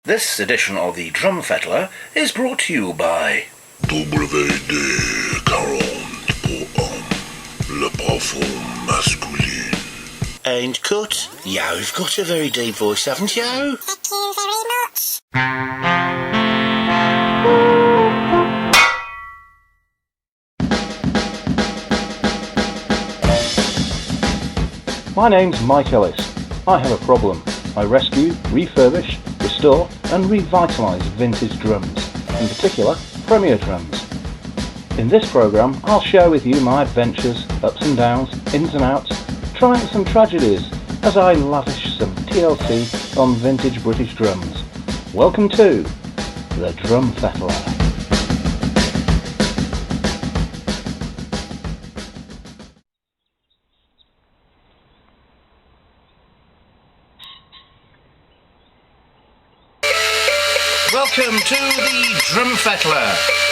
This edition of the Drum Fettler is brought to you by WD-40 pour homme, le parfum masculin. And cut. You've got a very deep voice, haven't you? Thank you very much. My name's Mike Ellis. I have a problem. I rescue, refurbish, restore and revitalise vintage drums, in particular Premier drums. In this programme I'll share with you my adventures, ups and downs, ins and outs, triumphs and tragedies as I lavish some TLC on vintage British drums. Welcome to the Drum Fettler. Welcome to the Drum Fettler.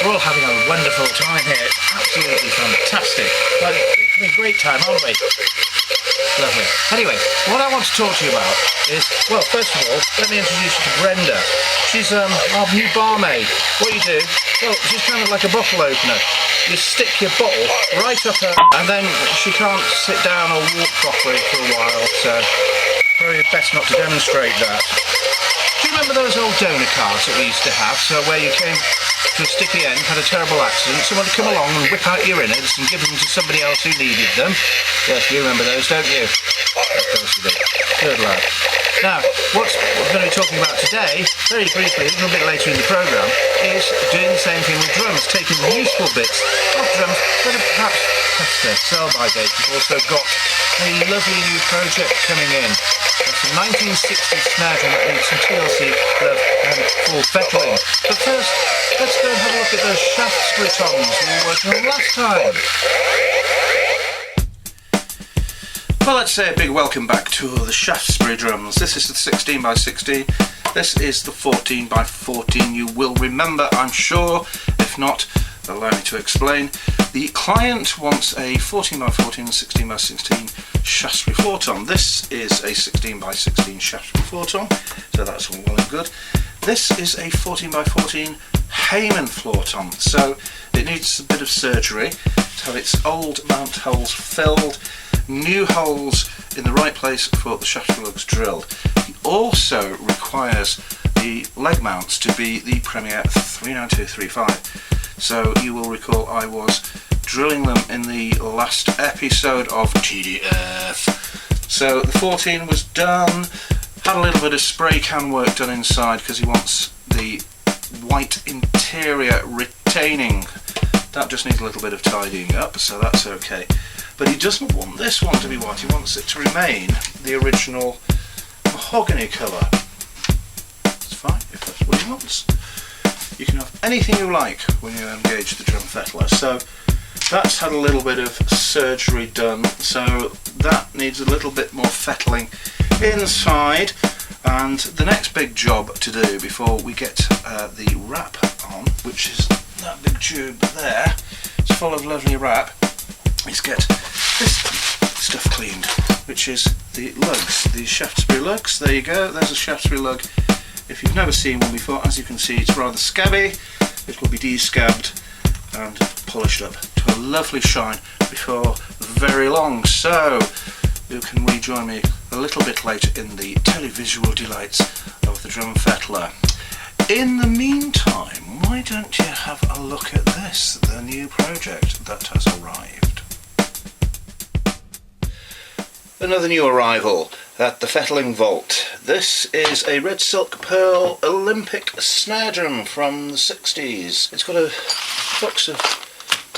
We're all having a wonderful time here. It's absolutely fantastic. We're having a great time, aren't we? Lovely. Anyway, what I want to talk to you about is, well, first of all, let me introduce you to Brenda. She's our new barmaid. What you do, well, she's kind of like a bottle opener. You stick your bottle right up her, and then she can't sit down or walk properly for a while, so probably best not to demonstrate that. Do you remember those old donor cards that we used to have? So where you came to a sticky end, had a terrible accident, someone would come along and whip out your innards and give them to somebody else who needed them. Yes, you remember those, don't you? Of course you do. Good lad. Now, what we're going to be talking about today, very briefly, a little bit later in the programme, is doing the same thing with drums, taking the useful bits of drums that are perhaps past their sell-by date. We've also got a lovely new project coming in. It's a 1960s snare drum that needs some TLC love and full fettling. But first, let's go and have a look at those Shaftesbury toms we were working on last time. Well, let's say a big welcome back to the Shaftesbury drums. This is the 16x16. This is the 14x14. You will remember, I'm sure. If not, allow me to explain. The client wants a 14x14 and 16x16 Shaftesbury floor tom. This is a 16x16 Shaftesbury floor tom, so that's all well and good. This is a 14x14 Hayman floor tom, so it needs a bit of surgery to have its old mount holes filled, new holes in the right place for the Shaftesbury lugs drilled. It also requires the leg mounts to be the Premier 39235. So you will recall I was drilling them in the last episode of TDF. So the 14 was done, had a little bit of spray can work done inside because he wants the white interior retaining. That just needs a little bit of tidying up, so that's okay. But he doesn't want this one to be white, he wants it to remain the original mahogany colour. It's fine if that's what he wants. You can have anything you like when you engage the Drum Fettler. So that's had a little bit of surgery done, so that needs a little bit more fettling inside. And the next big job to do before we get the wrap on, which is that big tube there, it's full of lovely wrap, is get this stuff cleaned, which is the lugs, the Shaftesbury lugs. There you go, there's a Shaftesbury lug. If you've never seen one before, as you can see, it's rather scabby. It will be de-scabbed and polished up to a lovely shine before very long. So you can rejoin me a little bit later in the televisual delights of the Drum Fettler. In the meantime, why don't you have a look at this, the new project that has arrived. Another new arrival at the Fettling Vault. This is a red silk pearl Olympic snare drum from the 60s. It's got a box of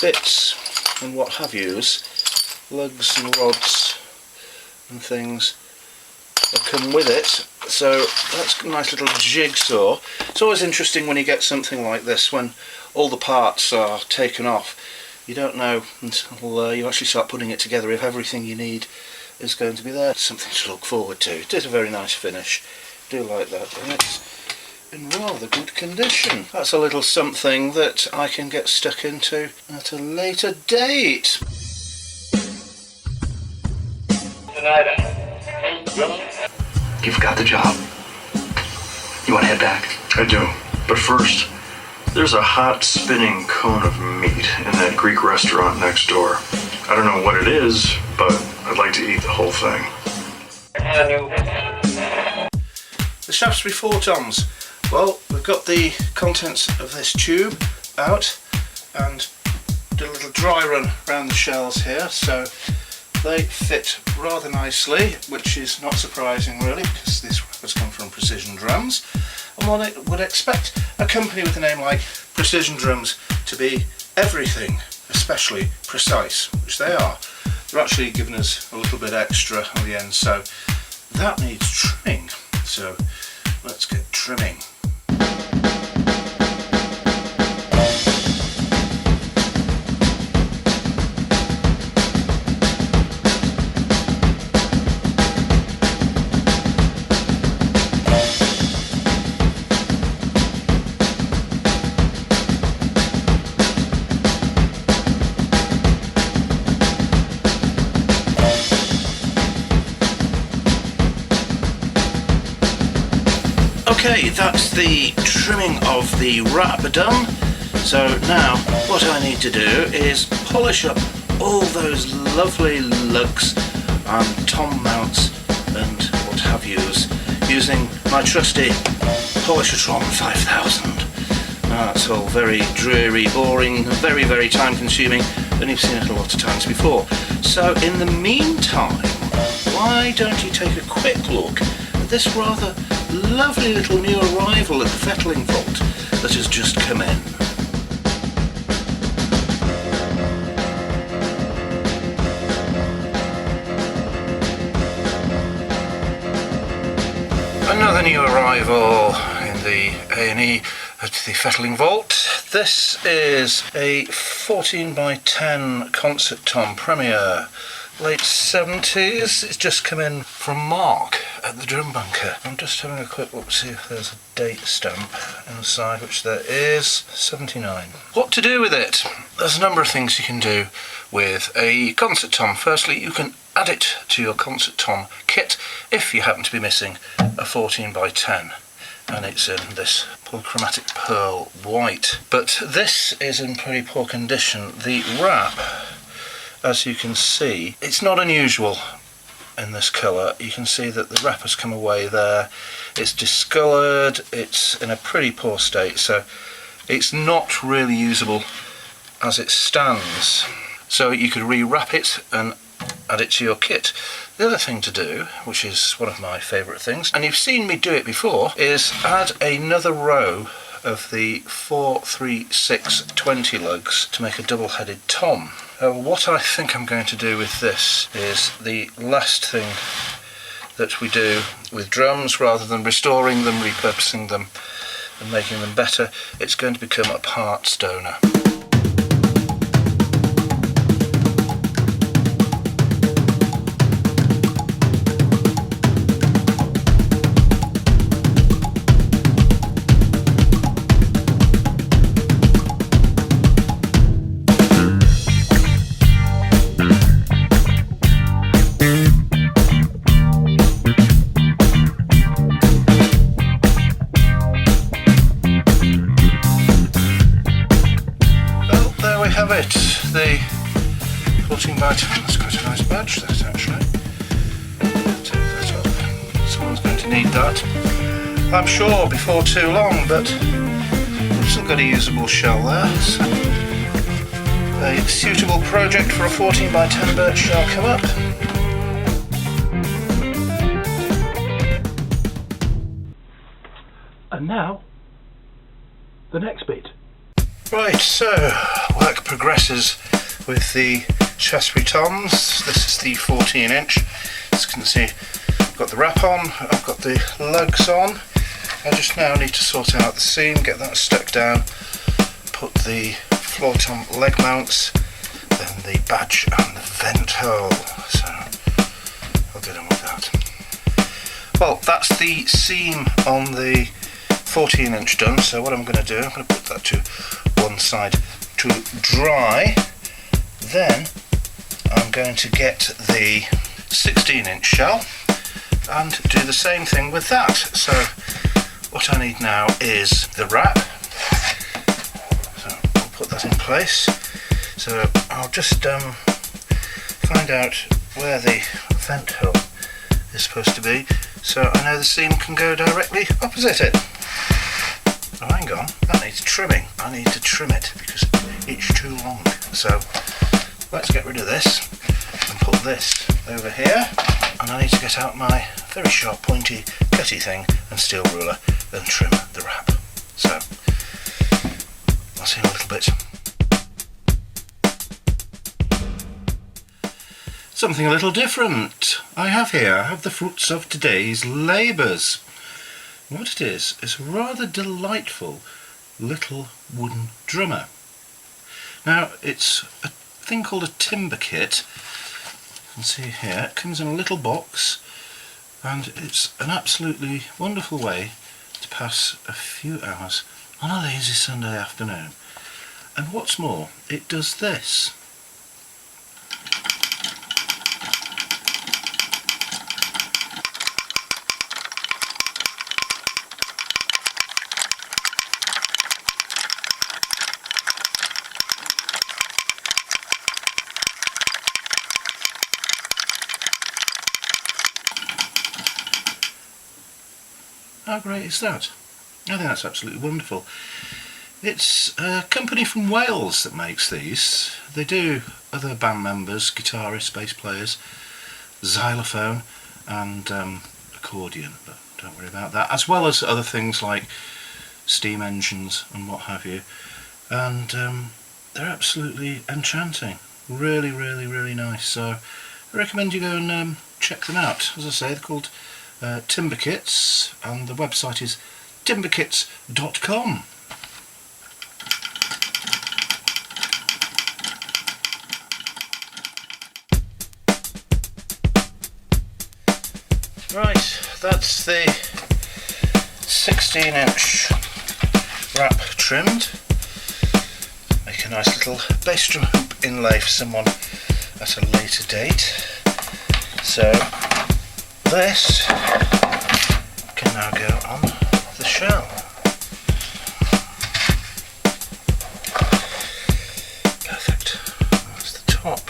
bits and what have yous, lugs and rods and things that come with it. So that's a nice little jigsaw. It's always interesting when you get something like this, when all the parts are taken off. You don't know until you actually start putting it together if everything you need is going to be there. Something to look forward to. It is a very nice finish. Do like that, and it's in rather good condition. That's a little something that I can get stuck into at a later date. You've got the job. You want to head back? I do. But first, there's a hot spinning cone of meat in that Greek restaurant next door. I don't know what it is, but I'd like to eat the whole thing. The Shaftesbury 4 toms. Well, we've got the contents of this tube out and did a little dry run around the shells here, so they fit rather nicely, which is not surprising really, because this has come from Precision Drums, and one would expect a company with a name like Precision Drums to be everything, especially precise, which they are. They're actually giving us a little bit extra on the end, so that needs trimming. So let's get trimming. Okay, that's the trimming of the wrap done. So now what I need to do is polish up all those lovely lugs and tom mounts and what have yous using my trusty Polishertron 5000. Now that's all very dreary, boring, very, very time consuming, and you've seen it a lot of times before. So in the meantime, why don't you take a quick look at this rather lovely little new arrival at the fettling vault that has just come in. Another new arrival in the A&E at the fettling vault. This is a 14x10 concert tom Premier. Late 70s, it's just come in from Mark at the drum bunker. I'm just having a quick look to see if there's a date stamp inside, which there is, 79. What to do with it? There's a number of things you can do with a concert tom. Firstly, you can add it to your concert tom kit if you happen to be missing a 14x10. And it's in this polychromatic pearl white. But this is in pretty poor condition. The wrap, as you can see, it's not unusual in this colour. You can see that the wrap has come away there. It's discoloured, it's in a pretty poor state, so it's not really usable as it stands. So you could re-wrap it and add it to your kit. The other thing to do, which is one of my favourite things, and you've seen me do it before, is add another row of the 43620 lugs to make a double-headed tom. What I think I'm going to do with this is the last thing that we do with drums. Rather than restoring them, repurposing them and making them better, it's going to become a part stoner. Have it, the 14x10, that's quite a nice badge that actually. Take that off, someone's going to need that, I'm sure, before too long, but we've still got a usable shell there, so a suitable project for a 14x10 birch shell come up. And now, the next bit. Right, so work progresses with the Shaftesbury toms. This is the 14-inch. As you can see, I've got the wrap on, I've got the lugs on. I just now need to sort out the seam, get that stuck down, put the floor tom leg mounts, then the badge and the vent hole. So I'll get on with that. Well, that's the seam on the 14-inch done, so what I'm going to do, I'm going to put that to one side to dry. Then I'm going to get the 16-inch shell and do the same thing with that. So what I need now is the wrap. So I'll put that in place. So I'll just find out where the vent hole is supposed to be, so I know the seam can go directly opposite it. Oh, hang on, that needs trimming. I need to trim it because it's too long. So let's get rid of this and put this over here, and I need to get out my very sharp pointy cutty thing and steel ruler and trim the wrap. So I'll see you in a little bit. Something a little different I have the fruits of today's labours. What it is a rather delightful little wooden drummer. Now it's a thing called a timber kit. You can see here it comes in a little box, and it's an absolutely wonderful way to pass a few hours on a lazy Sunday afternoon. And what's more, it does this. How great is that? I think that's absolutely wonderful. It's a company from Wales that makes these. They do other band members, guitarists, bass players, xylophone and accordion, but don't worry about that, as well as other things like steam engines and what have you. And they're absolutely enchanting. Really, really, really nice. So I recommend you go and check them out. As I say, they're called Timber Kits, and the website is timberkits.com. Right, that's the 16-inch wrap trimmed. Make a nice little bass drum hoop inlay for someone at a later date. So this can now go on the shell. Perfect. That's the top.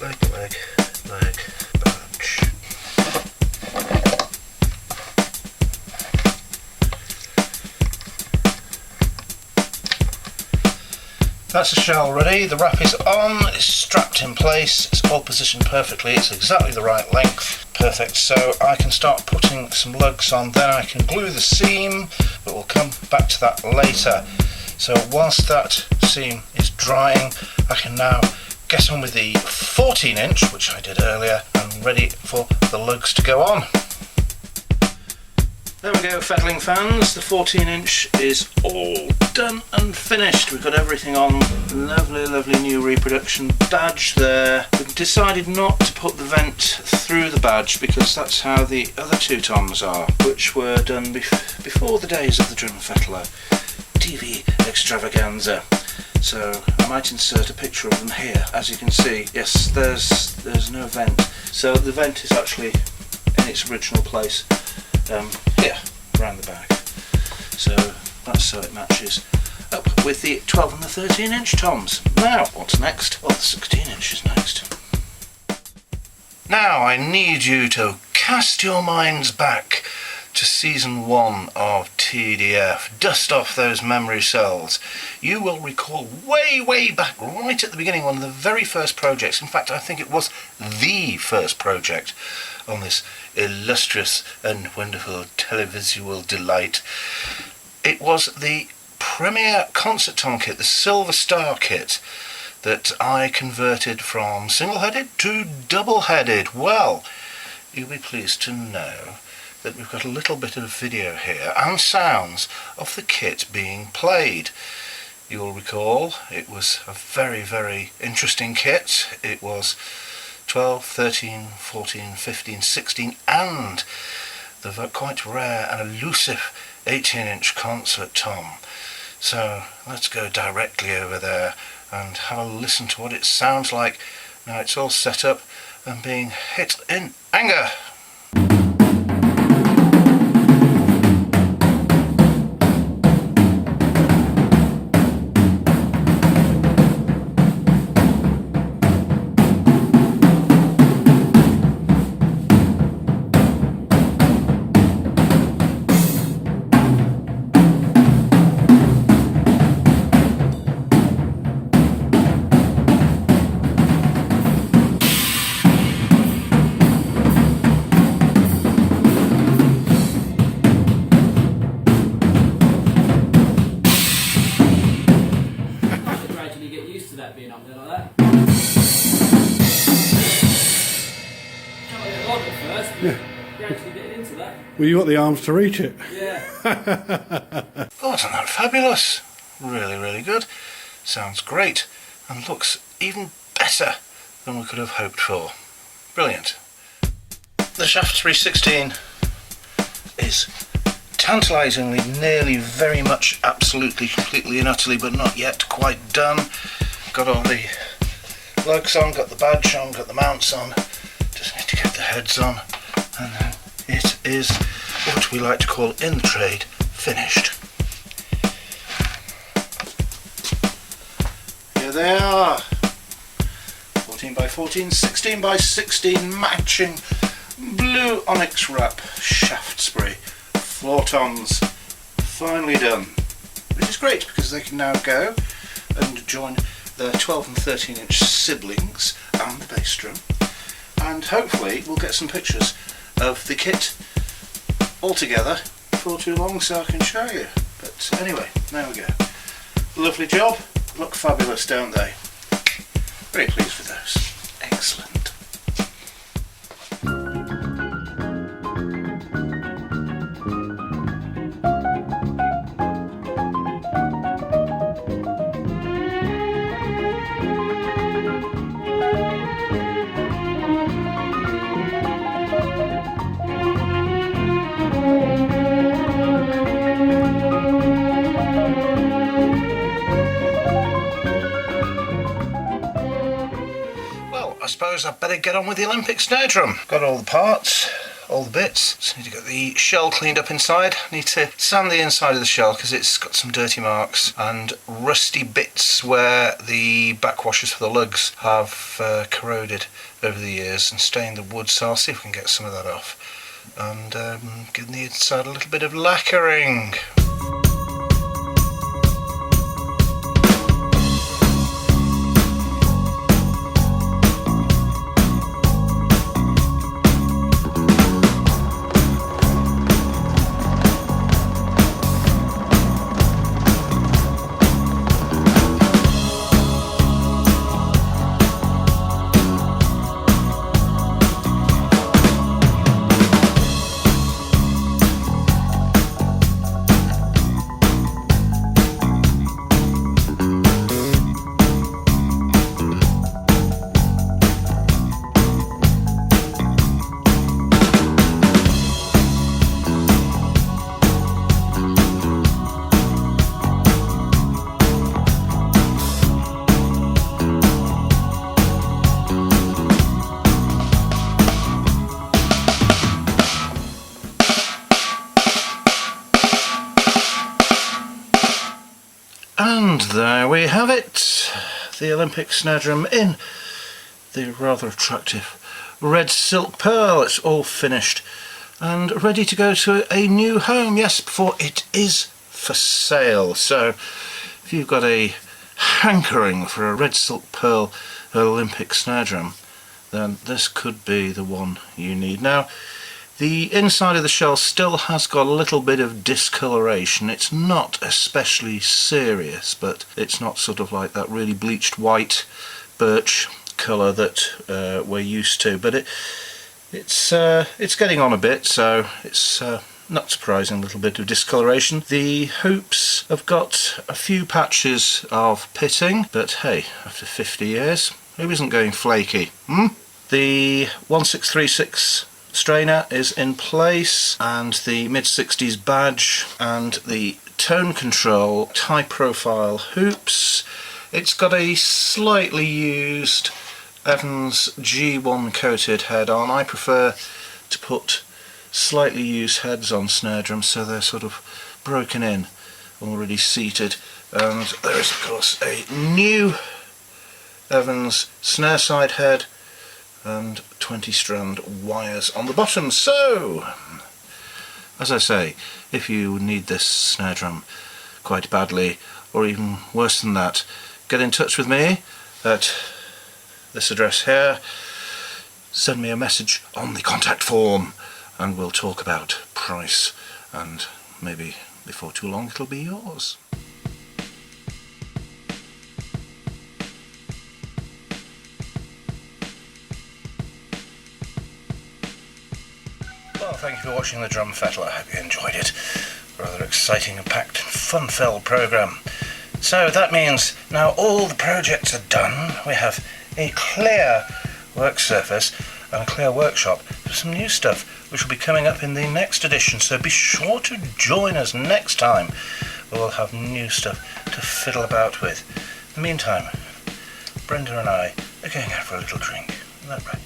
Leg, badge. That's the shell ready, the wrap is on, it's strapped in place, it's all positioned perfectly, it's exactly the right length, perfect. So I can start putting some lugs on, then I can glue the seam, but we'll come back to that later. So whilst that seam is drying, I can now get on with the 14-inch, which I did earlier, and ready for the lugs to go on. There we go, Fettling fans, the 14-inch is all done and finished. We've got everything on, lovely, lovely new reproduction badge there. We've decided not to put the vent through the badge because that's how the other two toms are, which were done before the days of the Drum Fettler TV extravaganza. So I might insert a picture of them here. As you can see, yes, there's no vent. So the vent is actually in its original place. Here, around the back. So that's so it matches up with the 12 and the 13-inch toms. Now, what's next? Well, the 16-inch is next. Now I need you to cast your minds back to season 1 of TDF. Dust off those memory cells. You will recall way back, right at the beginning, one of the very first projects. In fact, I think it was the first project on this illustrious and wonderful televisual delight. It was the Premier Concert Tom kit, the Silver Star kit, that I converted from single-headed to double-headed. Well, you'll be pleased to know that we've got a little bit of video here and sounds of the kit being played. You'll recall it was a very interesting kit. It was 12, 13, 14, 15, 16 and the quite rare and elusive 18-inch concert tom. So let's go directly over there and have a listen to what it sounds like Now it's all set up and being hit in anger. Being up there like that. Can't get on at first, but gradually getting into that. Well, you got the arms to reach it. Yeah. Oh, isn't that fabulous? Really, really good. Sounds great and looks even better than we could have hoped for. Brilliant. The Shaft 316 is tantalisingly, nearly, very much, absolutely, completely and utterly, but not yet quite done. Got all the lugs on, got the badge on, got the mounts on, just need to get the heads on, and then it is what we like to call in the trade finished. Here they are, 14 by 14, 16 by 16 matching blue onyx wrap shaft spray floor-toms, finally done, which is great because they can now go and join their 12 and 13 inch siblings and the bass drum, and hopefully we'll get some pictures of the kit all together before too long so I can show you. But anyway, there we go. Lovely job, look fabulous, don't they? Very pleased with those. Excellent. I suppose I'd better get on with the Olympic snare drum. Got all the parts, all the bits. Just need to get the shell cleaned up inside. Need to sand the inside of the shell because it's got some dirty marks and rusty bits where the backwashers for the lugs have corroded over the years and stained the wood, so I'll see if we can get some of that off. And give the inside a little bit of lacquering. And there we have it, the Olympic snare drum in the rather attractive red silk pearl. It's all finished and ready to go to a new home, yes, for it is for sale. So if you've got a hankering for a red silk pearl Olympic snare drum, then this could be the one you need. Now, the inside of the shell still has got a little bit of discoloration. It's not especially serious, but it's not sort of like that really bleached white birch colour that we're used to. But it's getting on a bit, so it's not surprising, a little bit of discoloration. The hoops have got a few patches of pitting, but hey, after 50 years, who isn't going flaky? The 1636 strainer is in place, and the mid-60s badge and the tone control high profile hoops. It's got a slightly used Evans G1 coated head on. I prefer to put slightly used heads on snare drums so they're sort of broken in, already seated. And there is of course a new Evans snare side head and 20 strand wires on the bottom. So, as I say, if you need this snare drum quite badly, or even worse than that, get in touch with me at this address here. Send me a message on the contact form and we'll talk about price, and maybe before too long it'll be yours. Well, thank you for watching the Drum Fettler. I hope you enjoyed it. Rather exciting and packed, fun-filled programme. So that means now all the projects are done. We have a clear work surface and a clear workshop for some new stuff which will be coming up in the next edition, so be sure to join us next time. We'll have new stuff to fiddle about with. In the meantime, Brenda and I are going out for a little drink. Isn't that right?